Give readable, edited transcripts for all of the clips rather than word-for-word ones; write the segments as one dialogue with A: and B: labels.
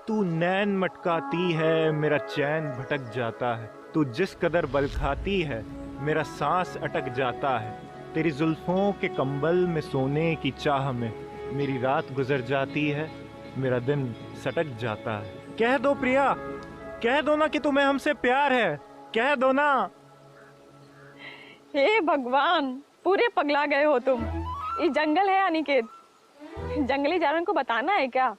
A: तू नैन मटकाती है मेरा चैन भटक जाता है, तू जिस कदर बल खाती है मेरा सांस अटक जाता है, तेरी जुल्फों के कंबल में सोने की चाह में मेरी रात गुजर जाती है, मेरा दिन सटक जाता है। कह दो प्रिया, कह दो ना कि तुम्हें हमसे प्यार है, कह दो ना।
B: हे भगवान, पूरे पगला गए हो तुम। ये जंगल है अनिकेत, जंगली जानवरों को बताना है क्या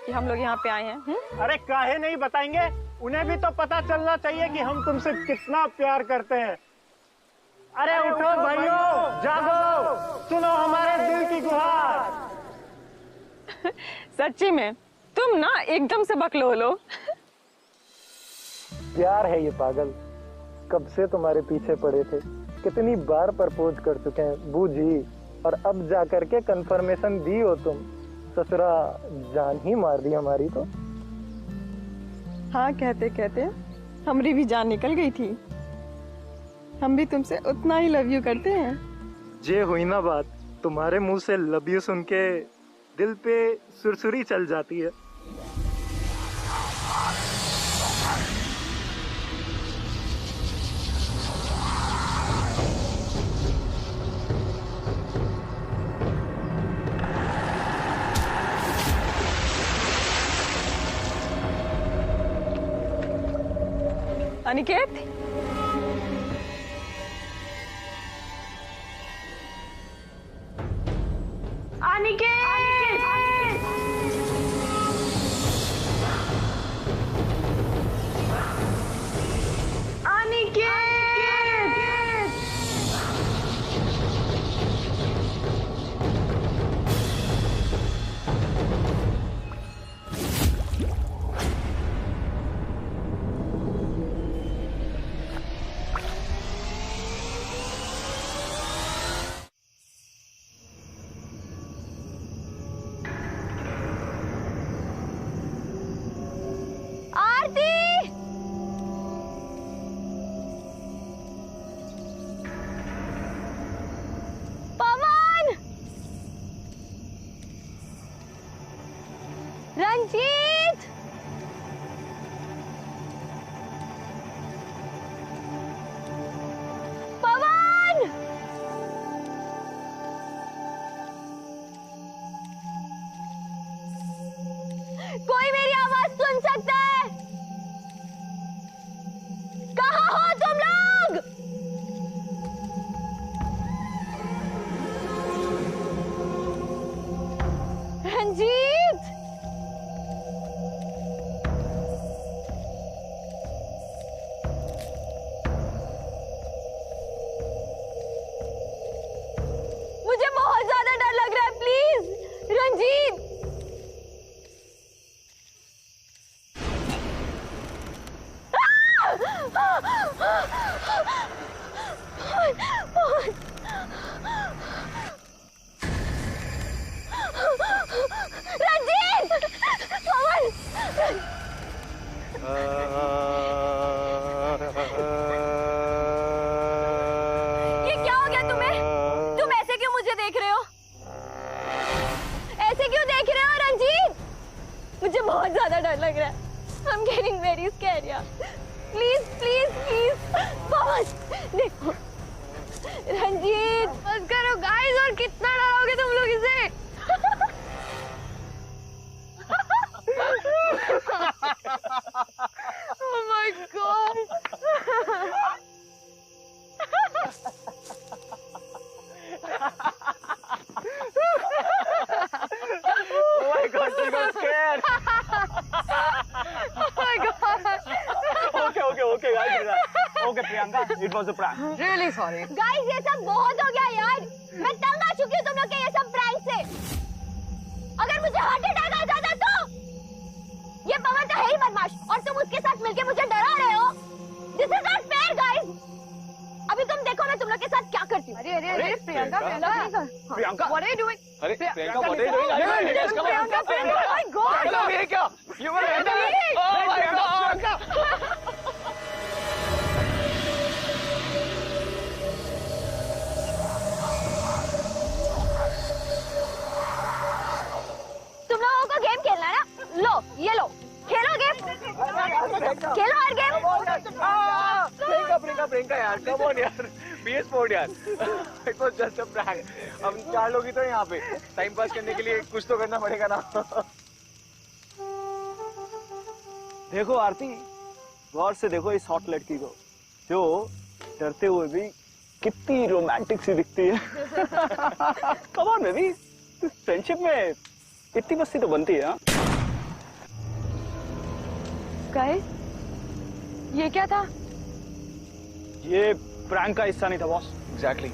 B: कि हम लोग यहाँ पे आए हैं?
A: अरे काहे नहीं बताएंगे, उन्हें भी तो पता चलना चाहिए कि हम तुमसे कितना प्यार करते हैं। अरे उठो भाइयों, जागो, सुनो हमारे दिल की गुहार।
B: सच्ची में तुम ना एकदम से बकलोल हो।
C: प्यार है ये पागल, कब से तुम्हारे पीछे पड़े थे, कितनी बार प्रपोज कर चुके हैं बूझी, और अब जाकर के कंफर्मेशन दी हो तुम। ससुरा जान ही मार दी हमारी तो।
B: हाँ, कहते कहते हमारी भी जान निकल गई थी। हम भी तुमसे उतना ही लव यू करते हैं।
C: जे हुई ना बात, तुम्हारे मुंह से लव यू सुन के दिल पे सुरसुरी चल जाती है।
B: अनिकेत, रंजीत, पवन, कोई मेरी आवाज सुन सकता है? कहाँ हो तुम लोग? रंजीत, मुझे बहुत ज्यादा डर लग रहा है, प्लीज रंजीत। रंजीत, पवन, ये क्या हो गया तुम्हें? तुम ऐसे क्यों मुझे देख रहे हो? ऐसे क्यों देख रहे हो रंजीत? मुझे बहुत ज्यादा डर लग रहा है। I'm getting very scared यार। प्लीज प्लीज प्लीज पवन, देखो रंजीत, बस करो गाइस, और कितना डरोगे तुम लोग इसे? Oh my God!
C: Oh my God, she got scared.
B: Oh my God!
C: Okay, guys. Okay, Priyanka, it was a prank.
B: Really sorry. Guys, ये सब बहुत हो गया यार। मैं तंग आ चुकी हूँ तुम लोग के ये सब प्रैंक से। अगर मुझे हार्ट अटैक आ जाता तो? ये पवन तो है ही बदमाश, और तुम उसके साथ मिलके मुझे डरा रहे हो। This is not fair, guys. अभी तुम देखो मैं तुम लोग के साथ क्या करती हूँ। अरे Priyanka,
C: Priyanka,
B: what are you doing?
C: अरे Priyanka, what are you doing?
B: Priyanka, oh my God!
C: ये क्या? You were in there? Oh my God!
B: तुम लोगों को गेम खेलना है ना? लो, ये लो, खेल
D: प्रियंका यार, कम ऑन यार, बी स्पोर्ट यार। It was just a prank. हम 4 लोग ही तो यहाँ पे, टाइम पास करने के लिए कुछ तो करना पड़ेगा ना। देखो आरती, गौर से देखो इस हॉट लड़की को, जो डरते हुए भी कितनी रोमांटिक सी दिखती है। कम ऑन बेबी, फ्रेंडशिप में इतनी मस्ती तो बनती है।
B: गाइस, ये क्या था?
D: ये प्रैंक का हिस्सा नहीं था बॉस। एग्जैक्टली।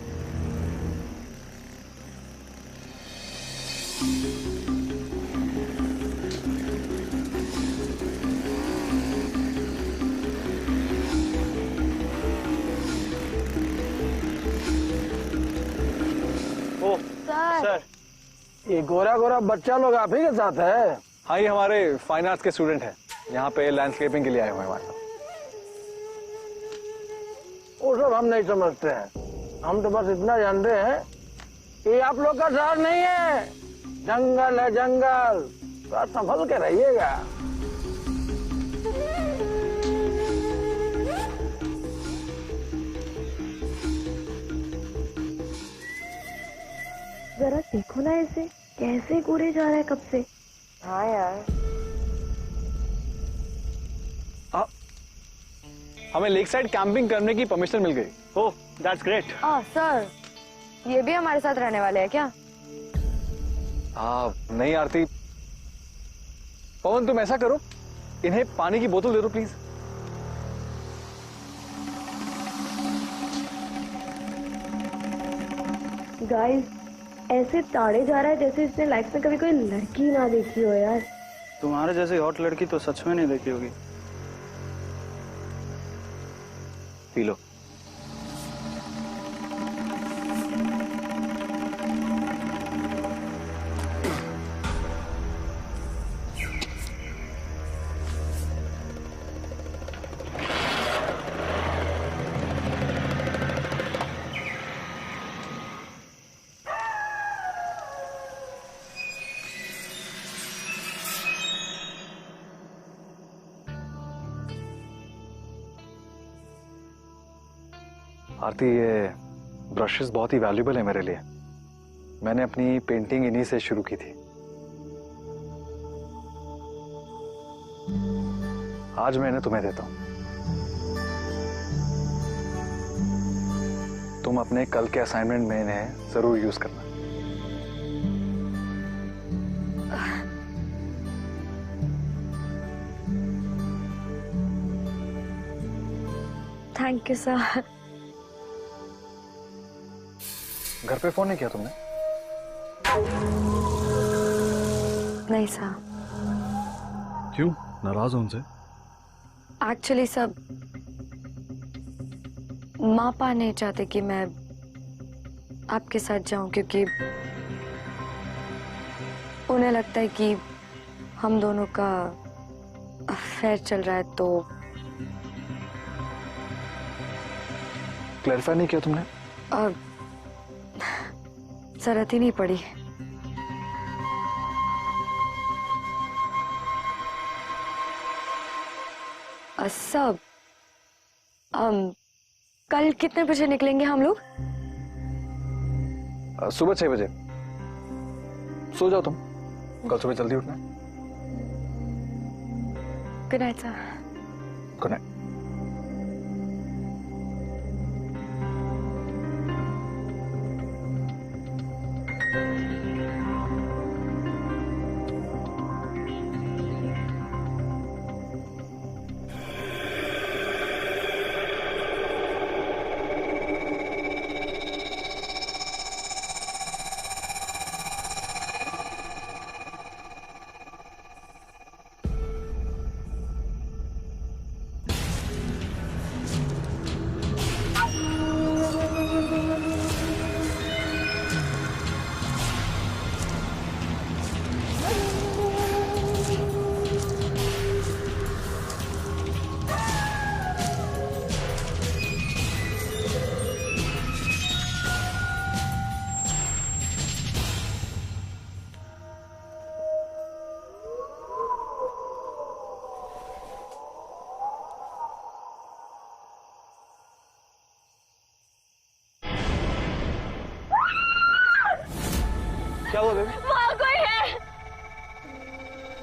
D: ओ सर,
E: ये गोरा गोरा बच्चा लोग आप ही के साथ है?
D: हाँ, ये हमारे फाइन आर्ट्स के स्टूडेंट हैं, यहाँ पे लैंडस्केपिंग के लिए आए हुए हैं हमारे साथ।
E: वो सब हम नहीं समझते हैं, हम तो बस इतना जानते हैं कि आप लोग का शहर नहीं है, जंगल है जंगल, तो संभल के रहिएगा।
B: जरा देखो ना इसे, कैसे कूदे जा रहा है कब से। हाँ यार,
D: हमें लेक साइड कैंपिंग करने की परमिशन मिल गई। ओह, दैट्स ग्रेट।
B: सर, ये भी हमारे साथ रहने वाले हैं क्या?
D: नहीं आरती, पवन तुम ऐसा करो, इन्हें पानी की बोतल दे दो प्लीज।
B: गाइस, ऐसे ताड़े जा रहा है जैसे इसने लाइफ में कभी कोई लड़की ना देखी हो यार।
F: तुम्हारे जैसी हॉट लड़की तो सच में नहीं देखी होगी।
D: P low. आरती, ये ब्रशेस बहुत ही वैल्यूबल है मेरे लिए। मैंने अपनी पेंटिंग इन्हीं से शुरू की थी। आज मैं इन्हें तुम्हें देता हूं। तुम अपने कल के असाइनमेंट में इन्हें जरूर यूज करना।
B: Thank you sir.
D: घर पे फोन नहीं किया तुमने?
B: नहीं सर।
F: क्यों, नाराज हो उनसे?
B: एक्चुअली सब माँ पा नहीं चाहते कि मैं आपके साथ जाऊं, क्योंकि उन्हें लगता है कि हम दोनों का अफेयर चल रहा है। तो
D: क्लैरिफाई नहीं किया तुमने?
B: और जरूरत ही नहीं पड़ी। सब कल कितने बजे निकलेंगे हम लोग?
D: सुबह 6 बजे। सो जाओ तुम, कल सुबह जल्दी उठना।
B: Good night sir.
D: Good night.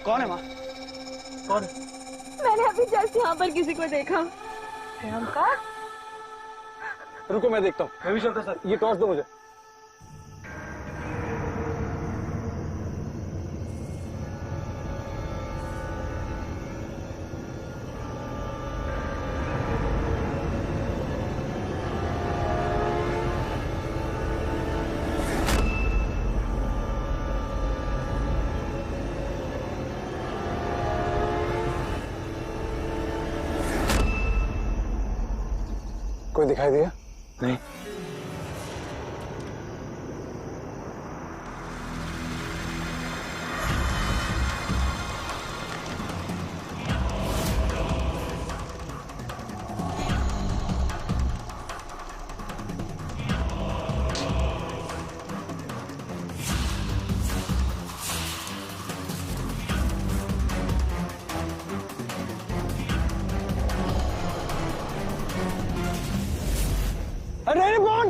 D: कौन है माँ? कौन?
B: मैंने अभी जस्ट यहाँ पर किसी को देखा। प्रियंका?
D: रुको मैं देखता हूँ। मैं भी चलता सर। ये टॉर्च दो मुझे। कोई दिखाई दिया?
F: नहीं।
D: अरे कौन?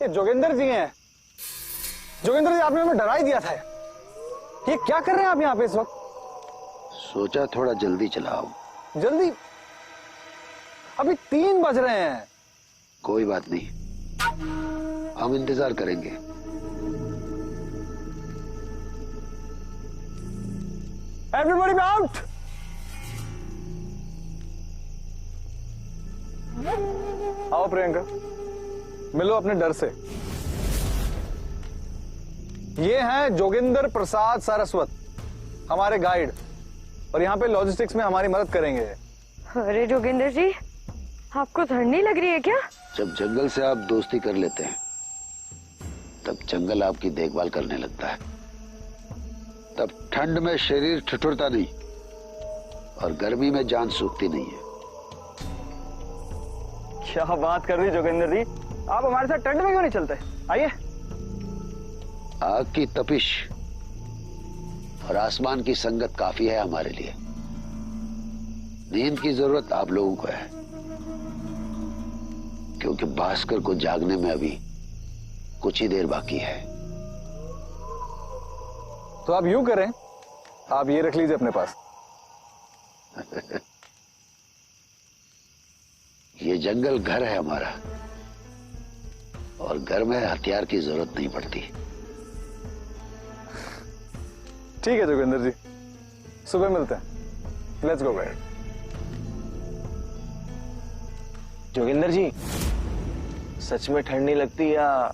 D: ये जोगिंदर जी हैं। जोगिंदर जी, आपने हमें डरा ही दिया था। ये क्या कर रहे हैं आप यहाँ पे इस वक्त?
G: सोचा थोड़ा जल्दी चलाओ।
D: जल्दी? अभी 3 बज रहे हैं।
G: कोई बात नहीं, हम इंतजार करेंगे।
D: Everybody out. आओ प्रियंका, मिलो अपने डर से। ये हैं जोगिंदर प्रसाद सारस्वत, हमारे गाइड, और यहाँ पे लॉजिस्टिक्स में हमारी मदद करेंगे।
B: अरे जोगिंदर जी, आपको ठंड नहीं लग रही है क्या?
G: जब जंगल से आप दोस्ती कर लेते हैं तब जंगल आपकी देखभाल करने लगता है। तब ठंड में शरीर ठिठुरता नहीं और गर्मी में जान सूखती नहीं है।
D: क्या बात कर रही जोगिंदर जी, आप हमारे साथ ठंड में क्यों नहीं चलते? आइए।
G: आग की तपिश और आसमान की संगत काफी है हमारे लिए। नींद की जरूरत आप लोगों को है, क्योंकि भास्कर को जागने में अभी कुछ ही देर बाकी है।
D: तो आप यूं करें, आप ये रख लीजिए अपने पास।
G: ये जंगल घर है हमारा, और घर में हथियार की जरूरत नहीं पड़ती।
D: ठीक है जोगिंदर जी, सुबह मिलते हैं। Let's go guide. Joginder ji, सच में ठंड नहीं लगती या?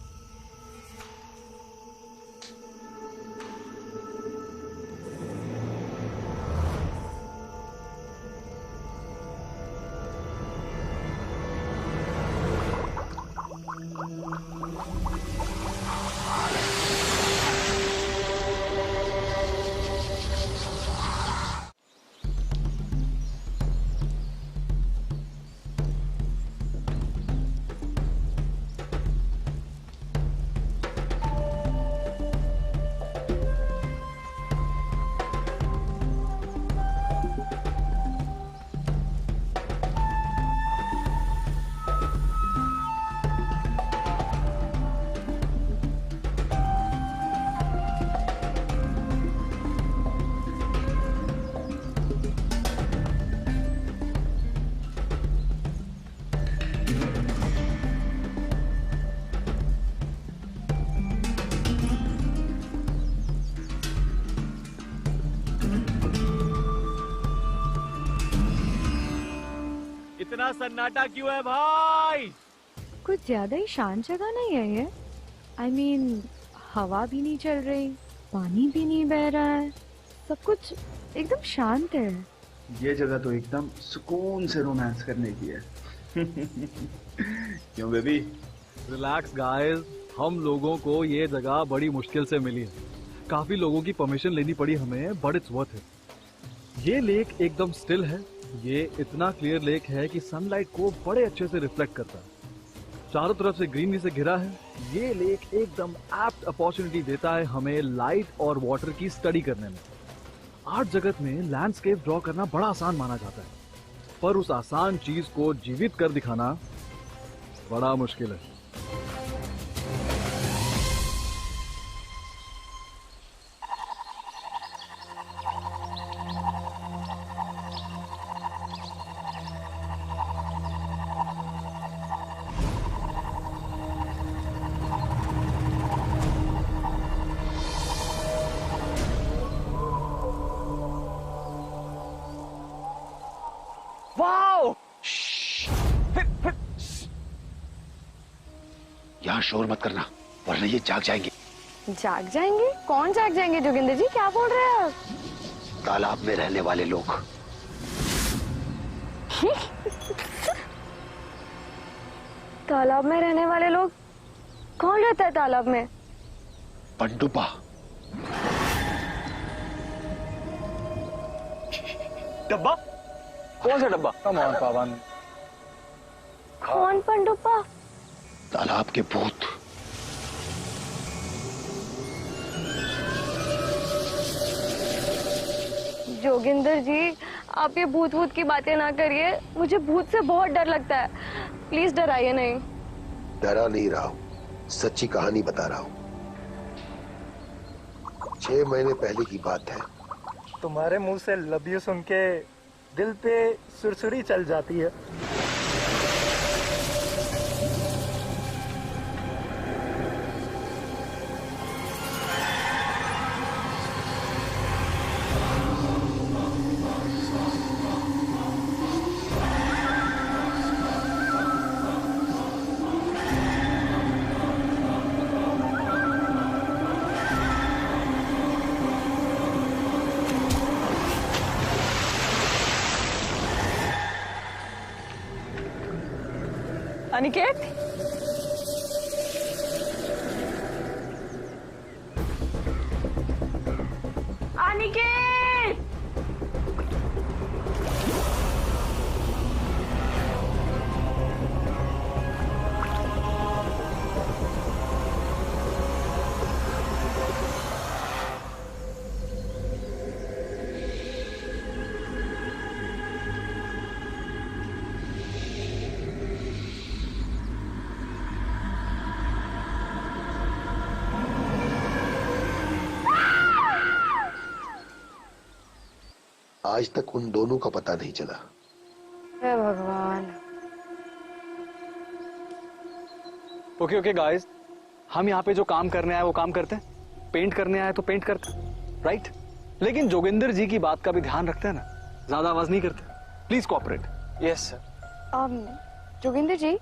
H: इतना सन्नाटा क्यों है भाई?
B: कुछ ज्यादा ही शांत जगह नहीं है ये? I mean, हवा भी नहीं चल रही, पानी भी नहीं बह रहा है, सब कुछ एकदम शांत है।
F: ये जगह तो एकदम सुकून से रोमांस करने की है। क्यों बेबी?
H: रिलैक्स गाइस, हम लोगों को ये जगह बड़ी मुश्किल से मिली है। काफी लोगों की परमिशन लेनी पड़ी हमें, बट इट्स वर्थ इट। ये लेक एकदम स्टिल है। ये इतना क्लियर लेक है कि सनलाइट को बड़े अच्छे से रिफ्लेक्ट करता है। चारों तरफ से ग्रीनरी से घिरा है। ये लेक एकदम एप्ट अपॉर्चुनिटी देता है हमें लाइट और वाटर की स्टडी करने में। आर्ट जगत में लैंडस्केप ड्रॉ करना बड़ा आसान माना जाता है, पर उस आसान चीज को जीवित कर दिखाना बड़ा मुश्किल है।
G: शोर मत करना, वरना ये जाग जाएंगे।
B: जाग जाएंगे? कौन जाग जाएंगे जोगिंदर जी, क्या बोल रहे हैं आप?
G: तालाब में रहने वाले लोग।
B: तालाब में रहने वाले लोग? कौन रहता है तालाब में?
G: पनडुब्बा।
D: डब्बा? कौन सा डब्बा?
H: कम ऑन पावन।
B: कौन पनडुब्बा?
G: तालाब के भूत।
B: जोगिंदर जी, आप ये भूत भूत की बातें ना करिए, मुझे भूत से बहुत डर लगता है, प्लीज डराइए नहीं।
I: डरा नहीं रहा हूं, सच्ची कहानी बता रहा हूं। 6 महीने पहले की बात है।
C: तुम्हारे मुंह से लव यू सुन के दिल पे सुरसुरी चल जाती है।
B: अनिकेत, अनिकेत,
I: आज तक उन दोनों का पता नहीं चला।
B: हे भगवान।
H: ओके ओके गाइस, हम यहाँ पे जो काम करने आए वो काम करते हैं, पेंट करने आए तो पेंट करते हैं, राइट? लेकिन जोगिंदर जी की बात का भी ध्यान रखते हैं ना, ज्यादा आवाज नहीं करते। Please cooperate.
D: Yes sir.
B: Joginder ji,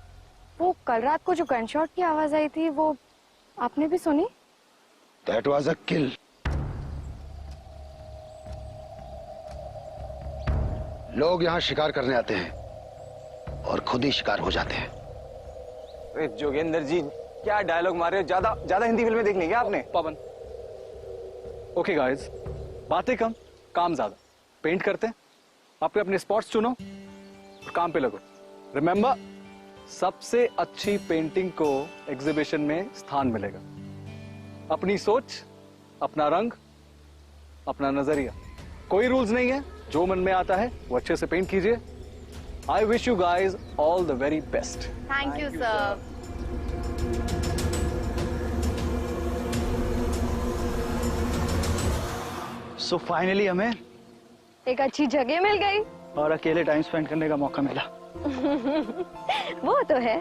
B: वो कल रात को जो गनशॉट की आवाज आई थी, वो आपने भी सुनी?
G: That was a kill. लोग यहाँ शिकार करने आते हैं और खुद ही शिकार हो जाते हैं।
D: अरे जोगेंद्र जी, क्या डायलॉग मारे हो? ज्यादा ज्यादा हिंदी फिल्में देख ली क्या आपने?
H: पवन, ओके गाइस, बातें कम, काम ज्यादा। पेंट करते हैं, अपने अपने स्पॉट्स चुनो और काम पे लगो। रिमेंबर, सबसे अच्छी पेंटिंग को एग्जीबिशन में स्थान मिलेगा। अपनी सोच, अपना रंग, अपना नजरिया, कोई रूल्स नहीं है, जो मन में आता है वो अच्छे से पेंट कीजिए। I wish you guys all the very best.
B: Thank you sir.
D: So finally हमें
B: एक अच्छी जगह मिल गई
D: और अकेले टाइम स्पेंड करने का मौका मिला।
B: वो तो है।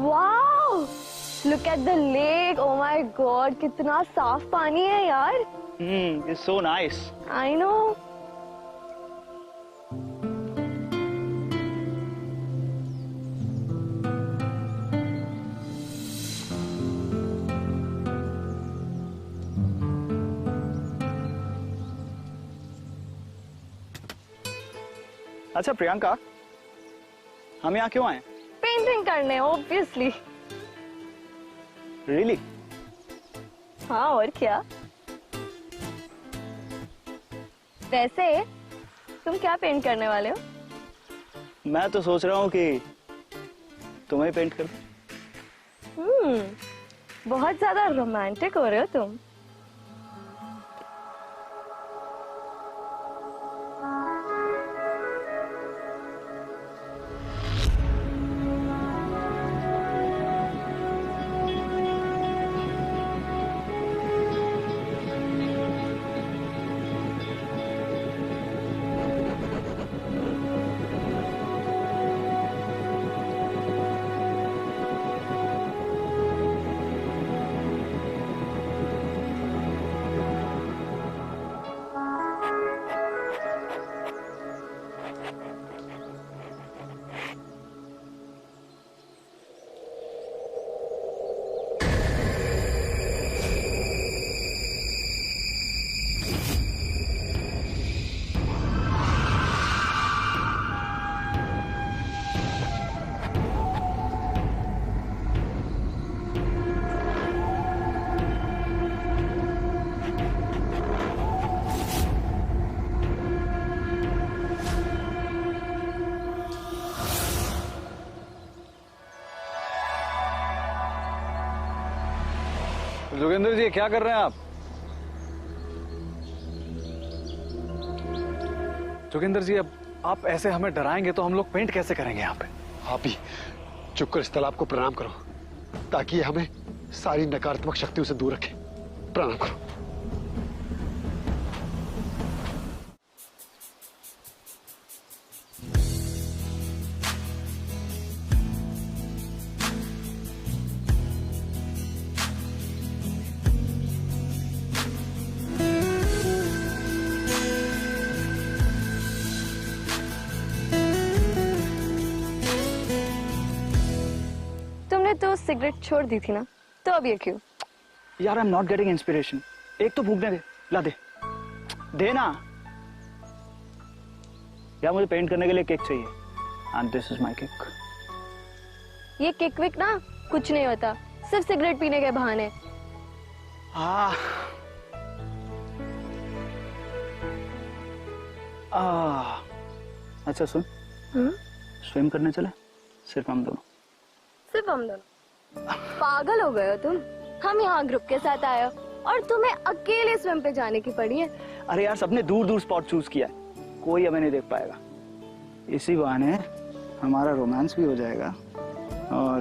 B: Wow, look at the lake. Oh my God, कितना साफ पानी है यार।
D: It's so nice.
B: I know.
D: अच्छा प्रियंका, हम यहाँ क्यों आए?
B: पेंटिंग करने, ऑब्वियसली।
D: रियली?
B: हाँ, और क्या। वैसे तुम क्या पेंट करने वाले हो?
D: मैं तो सोच रहा हूँ कि तुम्हें पेंट कर दूं।
B: बहुत ज्यादा रोमांटिक हो रहे हो तुम।
H: जोगेंद्र जी क्या कर रहे हैं आप? जोगेंद्र जी अब आप ऐसे हमें डराएंगे तो हम लोग पेंट कैसे करेंगे यहाँ पे?
I: आप ही चुप कर इस तालाब को प्रणाम करो ताकि ये हमें सारी नकारात्मक शक्तियों से दूर रखे। प्रणाम करो।
B: तो सिगरेट छोड़ दी थी ना, तो अब ये क्यों?
D: यार I am not getting inspiration. एक तो फूकने दे, ला दे, दे ना यार। मुझे पेंट करने के लिए केक चाहिए and this is my cake.
B: ये केक विक ना कुछ नहीं होता, सिर्फ सिगरेट पीने के बहाने।
D: अच्छा सुन, स्विम करने चले सिर्फ हम दोनों।
B: सिर्फ हम दोनों? पागल हो गए हो तुम? हम यहाँ ग्रुप के साथ आए हो और तुम्हें अकेले स्विम पे जाने की पड़ी है।
D: अरे यार सबने दूर दूर स्पॉट चूज किया है, कोई हमें नहीं देख पाएगा। इसी बहाने हमारा रोमांस भी हो जाएगा और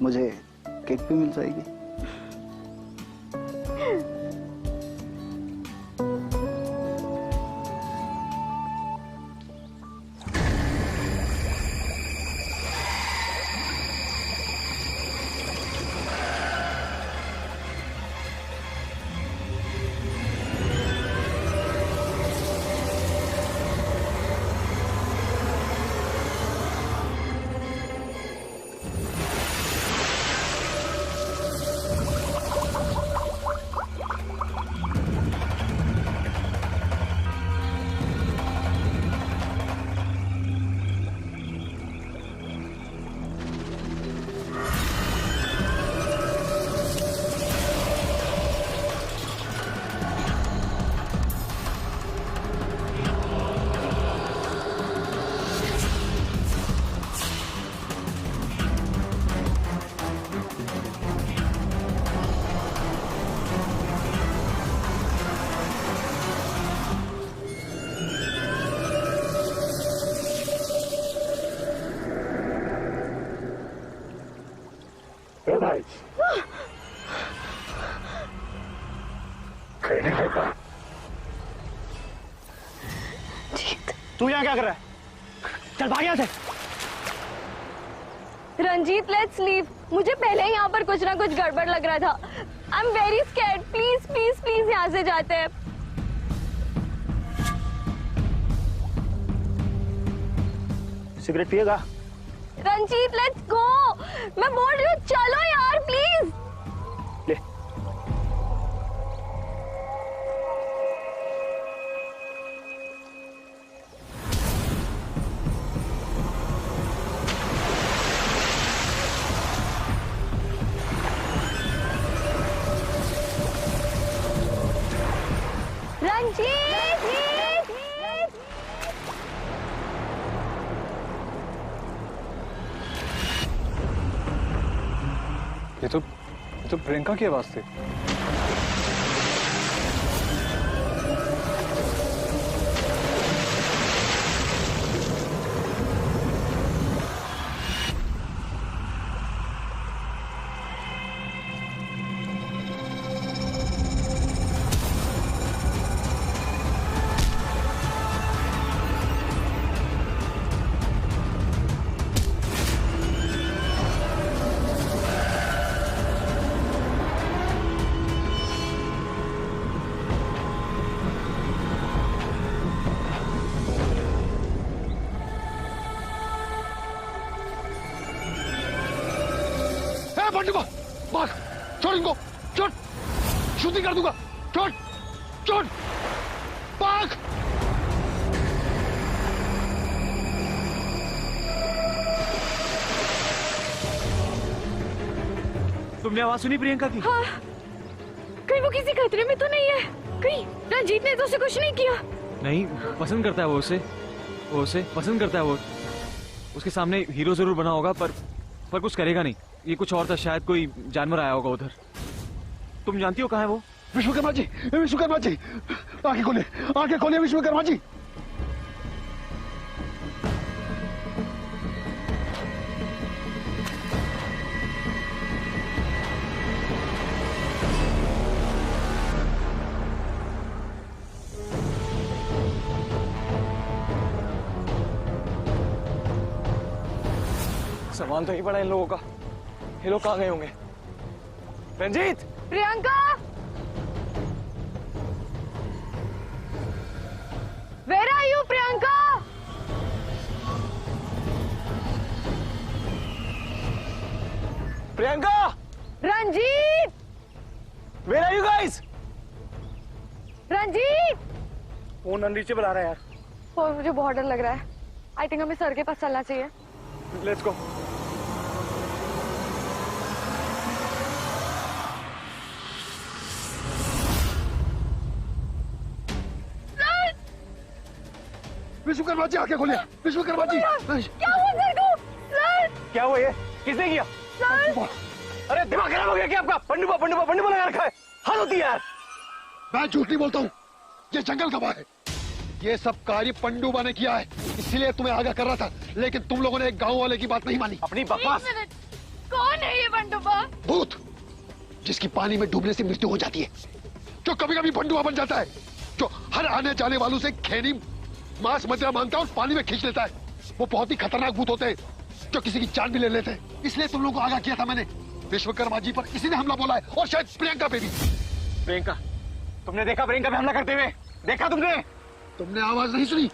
D: मुझे केक भी मिल जाएगी।
I: भाई
D: तू यहाँ क्या कर रहा है? चल भाग यहाँ से।
B: Ranjit let's leave. मुझे पहले ही यहाँ पर कुछ ना कुछ गड़बड़ लग रहा था। I am very scared. Please please please यहाँ से जाते हैं।
D: सिगरेट पिएगा?
B: Ranjit let's go. मैं बोल रही हूँ चलो यार प्लीज।
D: ले।
B: रंजीत
H: ये तो प्रियंका की आवाज थी।
I: भाग, छोड़ इनको, छोड़, शूटिंग कर दूंगा, छोड़, छोड़, भाग।
H: तुमने आवाज सुनी प्रियंका की?
B: हाँ, कहीं वो किसी खतरे में तो नहीं है? कहीं रंजीत ने तो उसे कुछ नहीं किया?
H: नहीं, पसंद करता है वो उसे पसंद करता है वो। उसके सामने हीरो जरूर बना होगा पर कुछ करेगा नहीं। ये कुछ और था, शायद कोई जानवर आया होगा उधर।
D: तुम जानती हो कहाँ है वो?
I: विश्वकर्मा जी, विश्वकर्मा जी, आंखें खोलिए विश्वकर्मा जी।
D: सामान तो ही पड़ा इन लोगों का। ये लोग कहाँ गए होंगे? Ranjit!
B: Priyanka! Where are you, Priyanka?
D: Priyanka!
B: Ranjit!
D: Where are you guys?
B: Ranjit!
D: Phone नीचे बुला रहा है यार।
B: फोन मुझे बहुत डर लग रहा है। आई थिंक हमें सर के पास चलना चाहिए।
D: Let's go.
I: विश्वकर्मा जी आंखें खोलिए, विश्वकर्मा जी।
B: क्या हुआ सर को? सर!
D: क्या हुआ ये? किसने किया?
B: सर!
D: अरे दिमाग खराब हो गया क्या आपका? पंडुबा लगा रखा है। हद होती है यार।
I: मैं झूठ नहीं बोलता हूँ, ये जंगल गवाह है। ये सब कार्य पंडुबा ने किया है, इसलिए तुम्हें आगाह कर रहा था, लेकिन तुम लोगों ने एक गांव वाले की बात नहीं मानी।
D: अपनी बकवास।
B: कौन है ये पंडुबा?
I: भूत, जिसकी पानी में डूबने से मृत्यु हो जाती है, जो कभी कभी पंडुबा बन जाता है, जो हर आने जाने वालों से खैनी मांस मदिरा मांगता है और पानी में खींच लेता है। वो बहुत ही खतरनाक भूत होते हैं, जो किसी की जान भी ले लेते हैं। इसलिए तुम लोगों को आगाह किया था मैंने। विश्वकर्मा जी पर इसी ने हमला बोला है, और शायद प्रियंका पे भी।
D: प्रियंका, तुमने देखा प्रियंका पे हमला करते हुए? देखा तुमने?
I: तुमने आवाज नहीं सुनी?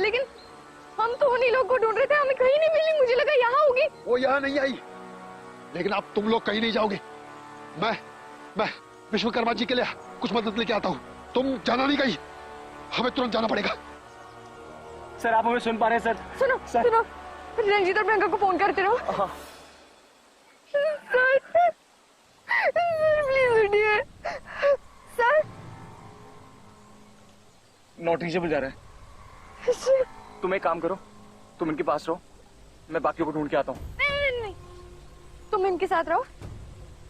B: लेकिन हम तो उन्हीं लोग को ढूंढ रहे थे, हमें कहीं नहीं मिली। मुझे लगा यहाँ होगी।
I: वो यहाँ नहीं आई, लेकिन अब तुम लोग कहीं नहीं जाओगे। मैं विश्वकर्मा जी के लिए कुछ मदद लेके आता हूँ। तुम जाना नहीं कहीं, हमें तुरंत जाना पड़ेगा।
D: सर आप हमें सुन पा रहे हैं? सर
B: सुनो, रंजीत और प्रियंका को फोन करते रहो।
D: हाँ।
B: सर प्लीज उठिए। सर
D: नॉट रीचेबल जा रहा है। तुम एक काम करो, तुम इनके पास रहो, मैं बाकियों को ढूंढ के आता हूँ।
B: नहीं, तुम इनके साथ रहो।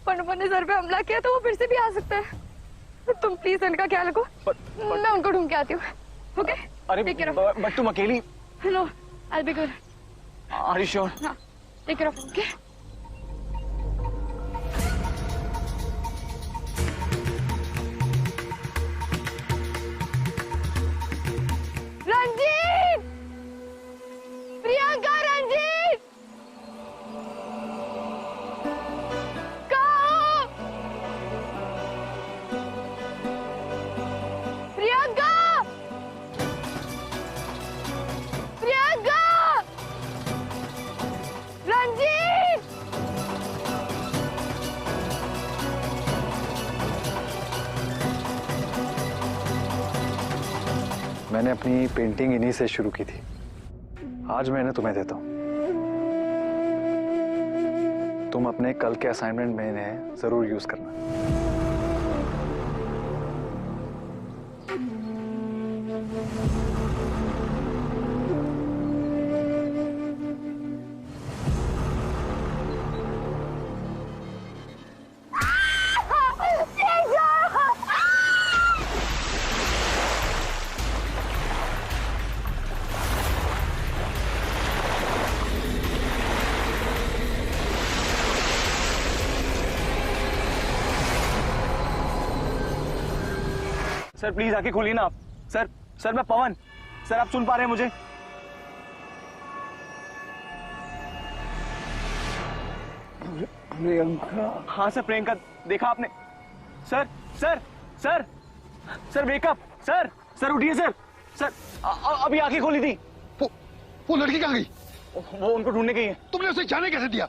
B: पंडुबा ने सर पे हमला किया तो वो फिर से भी आ सकता है। तुम प्लीज इनका ख्याल रखो। मैं उनको ढूंढ के आती हूँ। ओके?
D: अरे बट तुम अकेली।
B: No, I'll be good.
D: Are you sure?
B: हाँ, take care of him, okay? Ranjit! Priyanka, Ranjit! कहाँ हो? प्रियंका! प्रियंका! रंजीत!
F: मैंने अपनी पेंटिंग इन्हीं से शुरू की थी, आज मैं इन्हें तुम्हें देता हूँ। तुम अपने कल के असाइनमेंट में इन्हें जरूर यूज करना।
D: सर प्लीज आके खोलिए ना आप। सर मैं पवन। सर आप सुन पा रहे हैं मुझे?
E: प्रियंका।
D: हाँ सर, प्रियंका देखा आपने? Sir wake up. सर उठिए सर अभी आंखें खोली थी।
I: वो लड़की कहाँ गई?
D: वो उनको ढूंढने गई है।
I: तुमने उसे जाने कैसे दिया?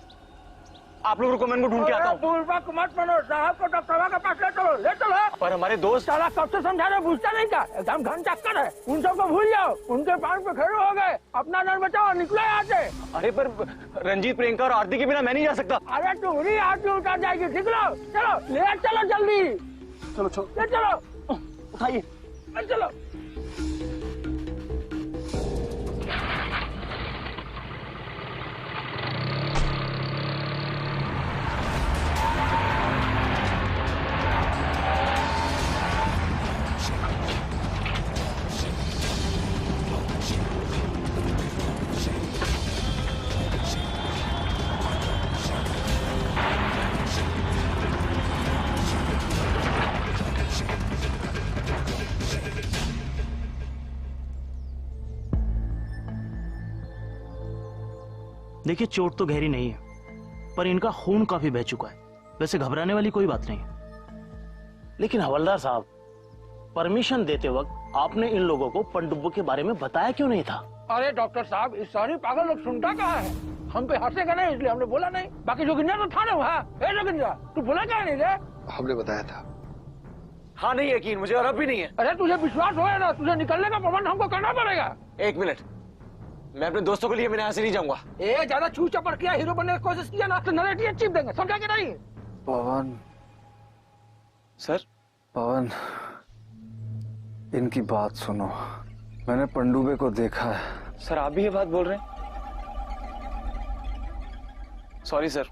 D: आप लोग रुको, मैं उनको ढूंढ के आता हूँ।
E: पूर्वक मत बनो, साहब को डॉक्टर के पास ले चलो।
D: पर हमारे दोस्त।
E: साला कब से समझा रहे, पूछता नहीं क्या? एकदम घन चक्कर है। उन सबको भूल जाओ, उनके पास पे खड़े हो गए। अपना डर बचाओ, निकलो यहाँ से।
D: अरे पर रंजीत, प्रियंका और आरती के बिना मैं नहीं जा सकता।
E: अरे तुम्हारी आरती उतार जाएगी। निकलो, चलो ले चलो जल्दी।
D: चलो
E: ले चलो,
D: उठाइए।
E: चलो।
J: देखिए चोट तो गहरी नहीं है, पर इनका खून काफी बह चुका है। वैसे घबराने वाली कोई बात नहीं है। लेकिन हवलदार साहब, परमिशन देते वक्त आपने इन लोगों को पनडुब्बी के बारे में बताया क्यों नहीं था?
E: अरे डॉक्टर साहब, इस सारी पागल लोग सुनता कहाँ है? हम पे हंसेगा नहीं इसलिए हमने बोला नहीं। बाकी जोगिंदर तो था ना वहाँ। जोगिंदर, तू बोला क्या नहीं रे?
I: हमने बताया था।
K: हाँ नहीं यकीन मुझे और अब भी नहीं है।
E: अरे तुझे विश्वास हो ना, तुझे निकलने का प्रबंध हमको करना पड़ेगा।
K: एक मिनट, मैं अपने दोस्तों के लिए मैंने यहाँ से नहीं जाऊंगा।
E: ए ज्यादा छू चपड़ किया, हीरो बनने की कोशिश किया ना तो नरेटिव चिप देंगे, समझा कि नहीं?
F: पवन
K: सर,
F: पवन इनकी बात सुनो। मैंने पनडुब्बी को देखा है।
K: सर आप भी ये बात बोल रहे हैं? सॉरी सर,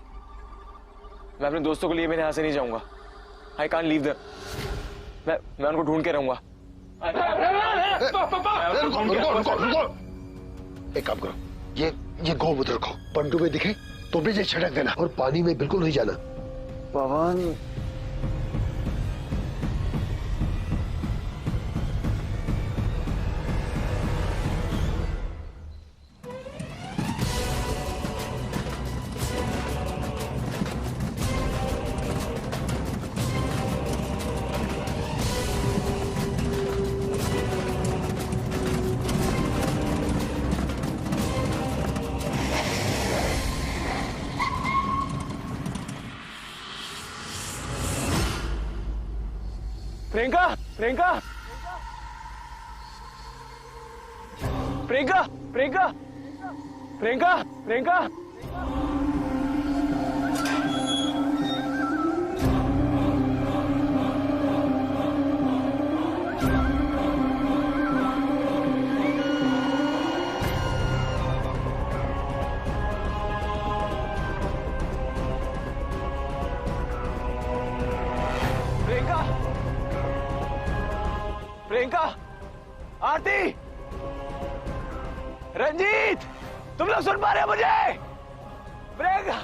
K: मैं अपने दोस्तों के लिए मैंने यहाँ से नहीं जाऊंगा। I can't leave them. मैं उनको ढूंढ के रहूंगा।
I: रुको। एक काम करो, ये गोमूत्र रखो, पनडुब्बी दिखे तो भी छिड़क देना और पानी में बिल्कुल नहीं जाना।
F: पवन
K: प्रियंका, प्रियंका, प्रियंका, प्रियंका, प्रियंका, प्रियंका। प्रियंका, आरती, रंजीत, तुम लोग सुन पा रहे हो मुझे? प्रियंका,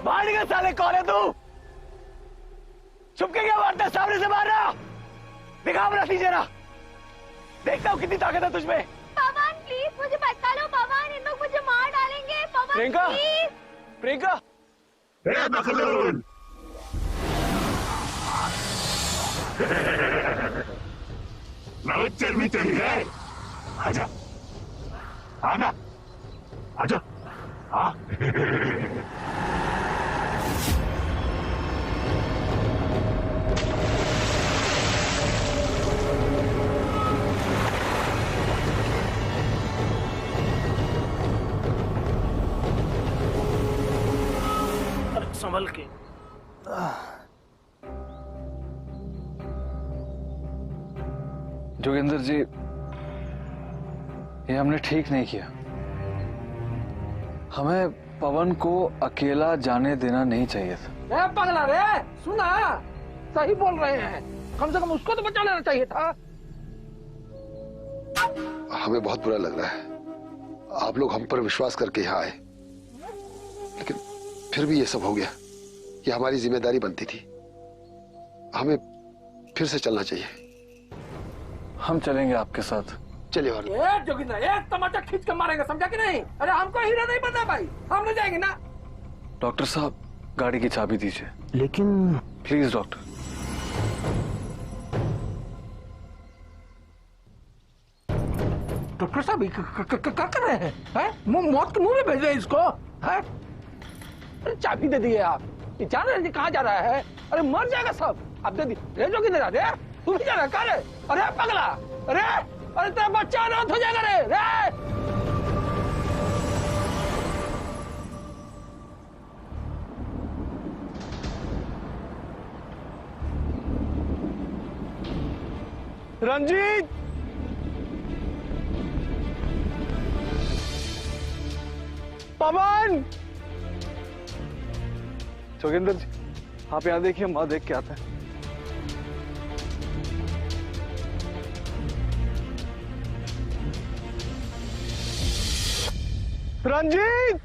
K: बाहर निकल साले, कौन है तू? छुपके क्या मारता है? सामने से मारना, दिखा अपना जरा, देखता हूँ कितनी ताकत है तुझमें।
B: पवन प्लीज मुझे बचा लो पवन, इन लोग मुझे मार डालेंगे। पवन
K: प्रियंका,
B: प्लीज।
K: प्रियंका,
L: चल भी है। आजा, आना, आजा, हाँ।
J: संभल के।
F: जोगिंदर जी, ये हमने ठीक नहीं किया। हमें पवन को अकेला जाने देना नहीं चाहिए था।
E: पगला रे, सुना, सही बोल रहे हैं। कम से कम उसको तो बचा लेना चाहिए था।
I: हमें बहुत बुरा लग रहा है, आप लोग हम पर विश्वास करके यहाँ आए, लेकिन फिर भी ये सब हो गया। ये हमारी जिम्मेदारी बनती थी, हमें फिर से चलना चाहिए।
F: हम चलेंगे आपके साथ।
I: चलिए
E: एक जोगिंदर, एक तमाचा खींच के मारेंगे, समझा कि नहीं? अरे हमको हीरो नहीं बनना भाई, हम ले जाएंगे ना।
F: डॉक्टर साहब, गाड़ी की चाबी दीजिए।
J: लेकिन
F: प्लीज डॉक्टर।
E: डॉक्टर साहब क्या कर रहे हैं? मौत के मुंह में भेज रहे हैं इसको? है? चाबी दे दिए आप, ये जान रहे हैं कहाँ जा रहा है? अरे मर जाएगा सब। अब दे दी, रेजो किधर आ रहे? तू भी जा रहा है? कहाँ रे? अरे पगला, अरे तेरा बच्चा अनाथ हो जाएगा रे।
K: रंजीत, पवन,
F: जोगिंदर जी, आप यहाँ देखिए, हम वहां देख के आते हैं।
K: रंजीत,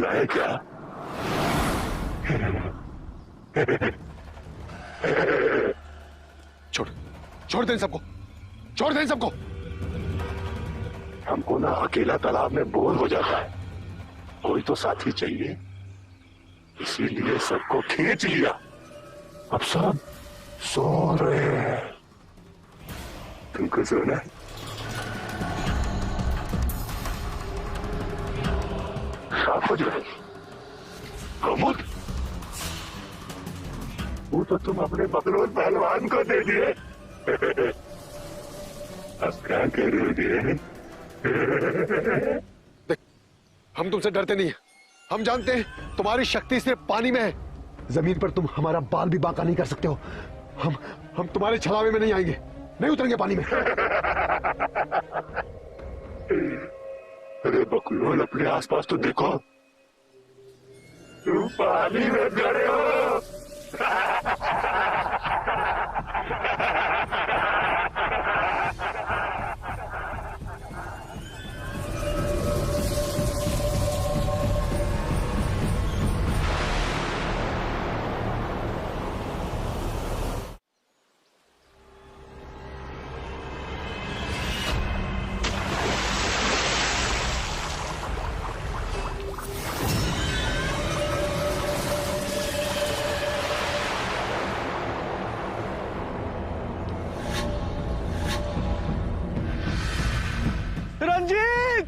L: लगता है क्या?
I: छोड़ दे इन सबको, छोड़ दे इन सबको।
L: हमको ना अकेला तालाब में बोर हो जाता है, कोई तो साथी चाहिए, इसीलिए सबको खींच लिया। अब सब सो रहे हैं। तुमको सोना है? साफ हो जाएगी। प्रमोद, वो तो तुम अपने बकरोज पहलवान को दे दिए। अब क्या करोगे?
I: देख, हम तुमसे डरते नहीं हैं। हम जानते हैं तुम्हारी शक्ति सिर्फ पानी में है। जमीन पर तुम हमारा बाल भी बांका नहीं कर सकते हो। हम तुम्हारे छलावे में नहीं आएंगे, नहीं उतरेंगे पानी में।
L: अरे बकलोल, अपने आसपास तो देखो, तुम पानी में खड़े हो।
D: रंजीत,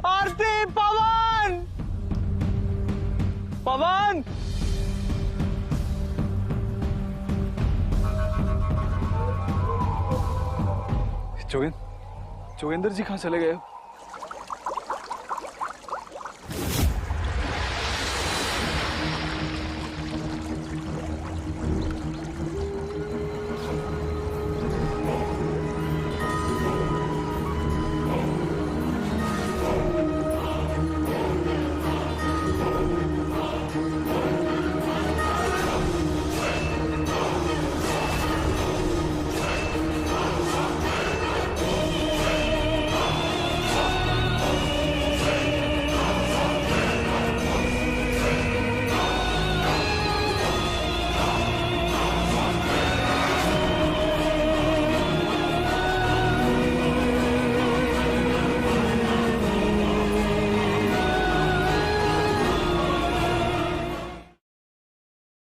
D: आरती, पवन, पवन।
H: जोगेंद्र जी कहाँ चले गए?